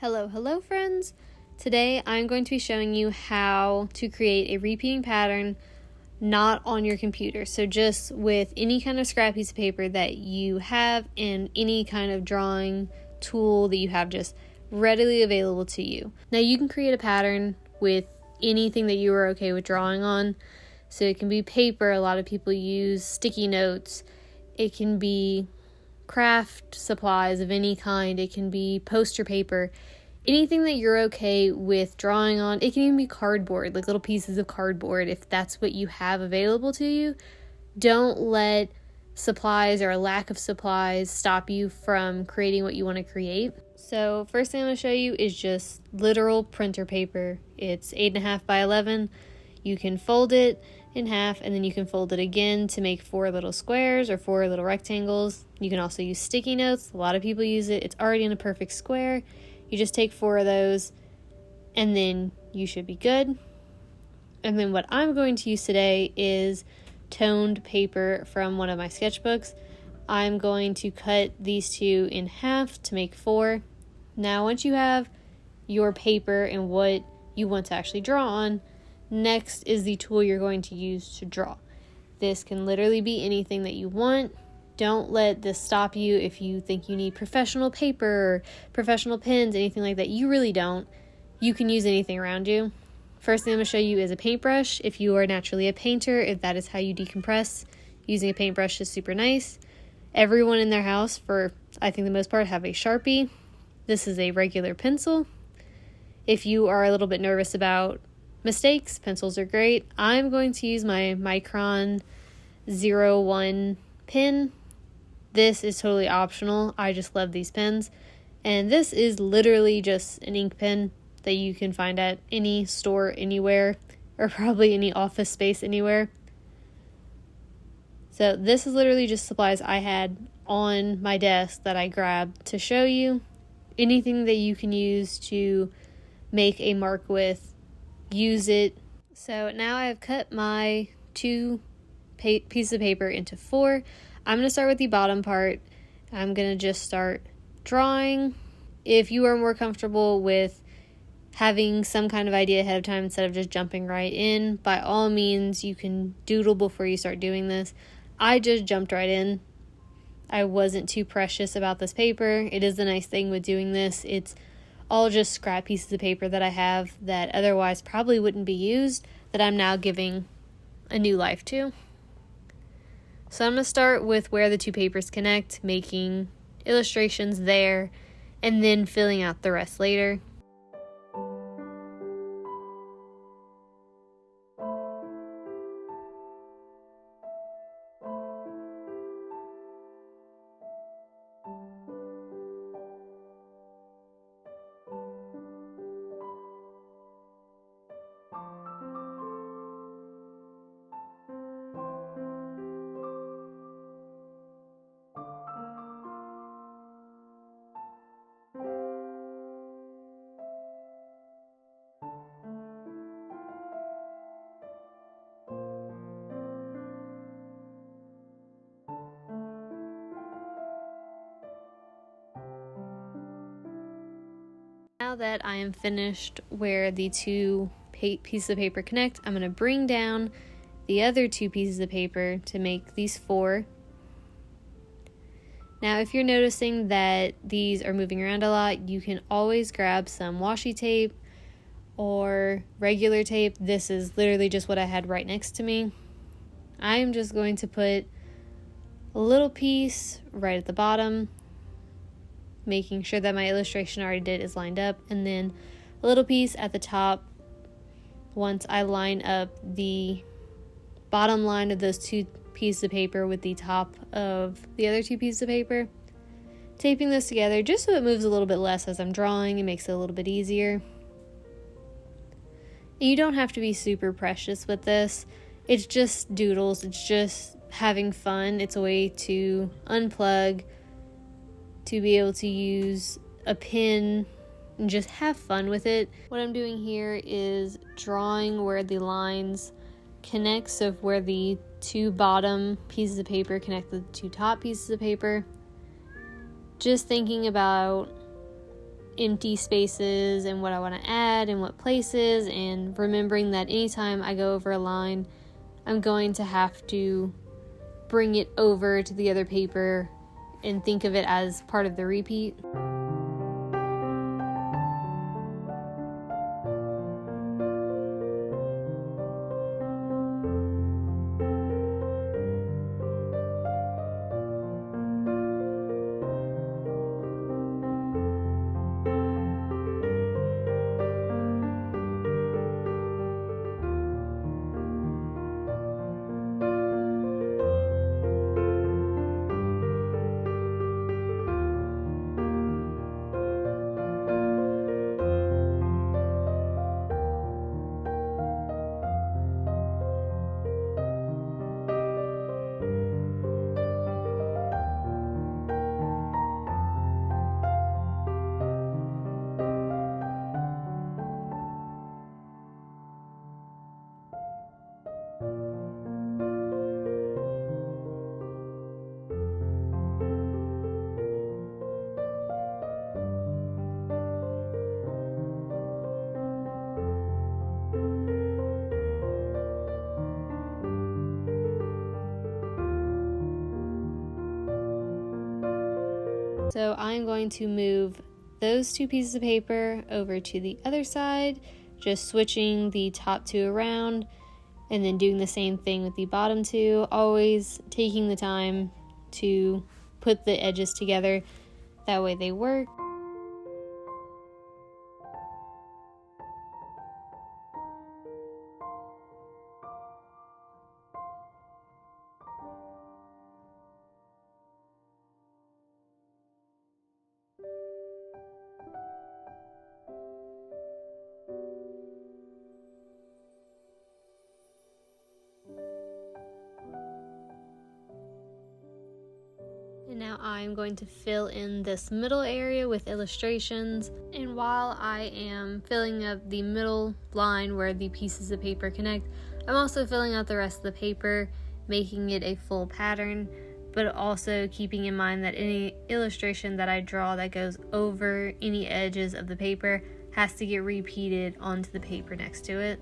Hello friends! Today I'm going to be showing you how to create a repeating pattern not on your computer. So just with any kind of scrap piece of paper that you have and any kind of drawing tool that you have just readily available to you. Now you can create a pattern with anything that you are okay with drawing on. So it can be paper, a lot of people use sticky notes. It can be craft supplies of any kind. It can be poster paper, anything that you're okay with drawing on. It can even be cardboard, like little pieces of cardboard, if that's what you have available to you. Don't let supplies or a lack of supplies stop you from creating what you want to create. So first thing I'm going to show you is just literal printer paper. It's 8.5 by 11. You can fold it in half and then you can fold it again to make 4 little squares or 4 little rectangles. You can also use sticky notes. A lot of people use it. It's already in a perfect square. You just take 4 of those and then you should be good. And then what I'm going to use today is toned paper from one of my sketchbooks. I'm going to cut these 2 in half to make 4. Now once you have your paper and what you want to actually draw on, next is the tool you're going to use to draw. This can literally be anything that you want. Don't let this stop you if you think you need professional paper or professional pens, anything like that. You really don't. You can use anything around you. First thing I'm going to show you is a paintbrush. If you are naturally a painter, if that is how you decompress, using a paintbrush is super nice. Everyone in their house, for I think the most part, have a Sharpie. This is a regular pencil. If you are a little bit nervous about mistakes, pencils are great. I'm going to use my Micron 01 pen. This is totally optional. I just love these pens. And this is literally just an ink pen that you can find at any store anywhere, or probably any office space anywhere. So this is literally just supplies I had on my desk that I grabbed to show you. Anything that you can use to make a mark with, use it. So now I've cut my 2 pieces of paper into 4. I'm going to start with the bottom part. I'm going to just start drawing. If you are more comfortable with having some kind of idea ahead of time instead of just jumping right in, by all means, you can doodle before you start doing this. I just jumped right in. I wasn't too precious about this paper. It is the nice thing with doing this. It's all just scrap pieces of paper that I have that otherwise probably wouldn't be used, that I'm now giving a new life to. So I'm going to start with where the 2 papers connect, making illustrations there, and then filling out the rest later. Now that I am finished where the 2 pieces of paper connect, I'm going to bring down the other 2 pieces of paper to make these 4. Now if you're noticing that these are moving around a lot, you can always grab some washi tape or regular tape. This is literally just what I had right next to me. I am just going to put a little piece right at the bottom, making sure that my illustration I already did is lined up, and then a little piece at the top once I line up the bottom line of those 2 pieces of paper with the top of the other 2 pieces of paper. Taping this together just so it moves a little bit less as I'm drawing. It makes it a little bit easier. And you don't have to be super precious with this. It's just doodles. It's just having fun. It's a way to unplug, to be able to use a pen and just have fun with it. What I'm doing here is drawing where the lines connect, so where the 2 bottom pieces of paper connect the 2 top pieces of paper. Just thinking about empty spaces and what I want to add and what places, and remembering that anytime I go over a line, I'm going to have to bring it over to the other paper and think of it as part of the repeat. So I'm going to move those two pieces of paper over to the other side, just switching the top two around, and then doing the same thing with the bottom two, always taking the time to put the edges together, that way they work. And now I'm going to fill in this middle area with illustrations. And while I am filling up the middle line where the pieces of paper connect, I'm also filling out the rest of the paper, making it a full pattern, but also keeping in mind that any illustration that I draw that goes over any edges of the paper has to get repeated onto the paper next to it.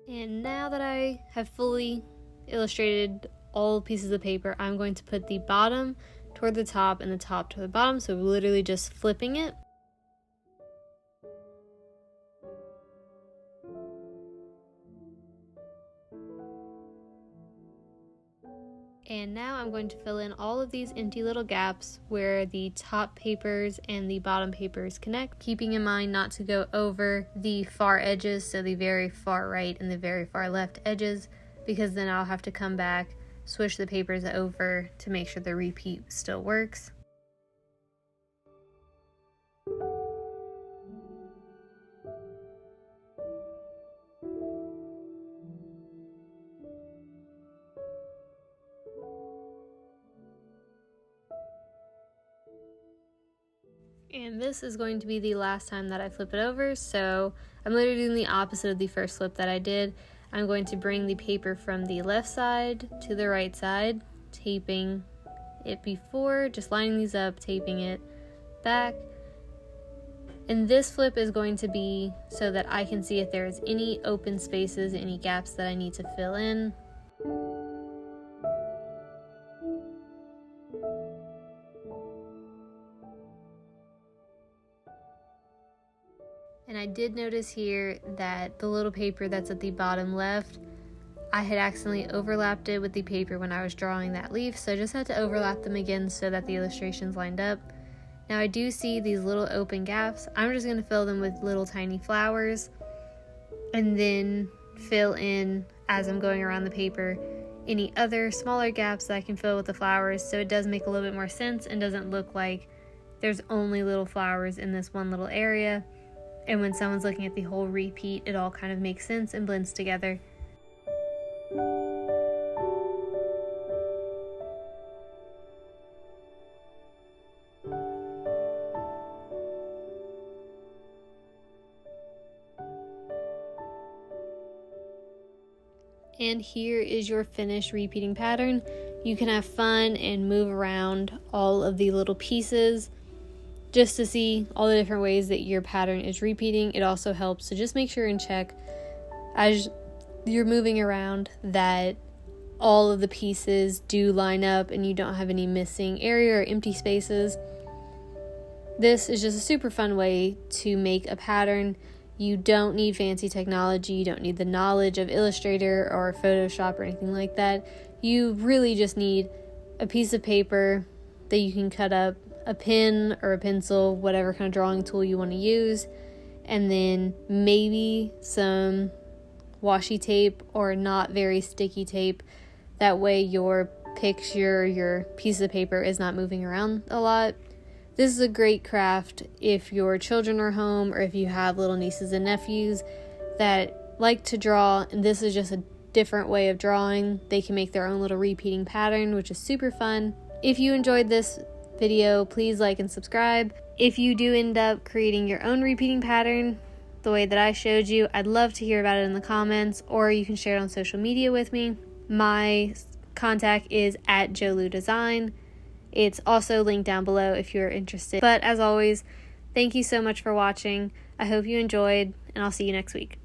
And now that I have fully illustrated all pieces of paper, I'm going to put the bottom toward the top and the top to the bottom, so literally just flipping it. And now I'm going to fill in all of these empty little gaps where the top papers and the bottom papers connect, keeping in mind not to go over the far edges, so the very far right and the very far left edges, because then I'll have to come back, swish the papers over to make sure the repeat still works. And this is going to be the last time that I flip it over, so I'm literally doing the opposite of the first flip that I did. I'm going to bring the paper from the left side to the right side, taping it before, just lining these up, taping it back. And this flip is going to be so that I can see if there's any open spaces, any gaps that I need to fill in. And I did notice here that the little paper that's at the bottom left, I had accidentally overlapped it with the paper when I was drawing that leaf, so I just had to overlap them again so that the illustrations lined up. Now I do see these little open gaps. I'm just going to fill them with little tiny flowers and then fill in, as I'm going around the paper, any other smaller gaps that I can fill with the flowers, so it does make a little bit more sense and doesn't look like there's only little flowers in this one little area. And when someone's looking at the whole repeat, it all kind of makes sense and blends together. And here is your finished repeating pattern. You can have fun and move around all of the little pieces just to see all the different ways that your pattern is repeating. It also helps to just make sure and check as you're moving around that all of the pieces do line up and you don't have any missing area or empty spaces. This is just a super fun way to make a pattern. You don't need fancy technology, you don't need the knowledge of Illustrator or Photoshop or anything like that. You really just need a piece of paper that you can cut up, a pen or a pencil, whatever kind of drawing tool you want to use, and then maybe some washi tape or not very sticky tape. That way your picture, your piece of paper is not moving around a lot. This is a great craft if your children are home or if you have little nieces and nephews that like to draw, and this is just a different way of drawing. They can make their own little repeating pattern, which is super fun. If you enjoyed this video, please like and subscribe. If you do end up creating your own repeating pattern the way that I showed you, I'd love to hear about it in the comments, or you can share it on social media with me. My contact is @JoLuDesign. It's also linked down below if you're interested. But as always, thank you so much for watching. I hope you enjoyed, and I'll see you next week.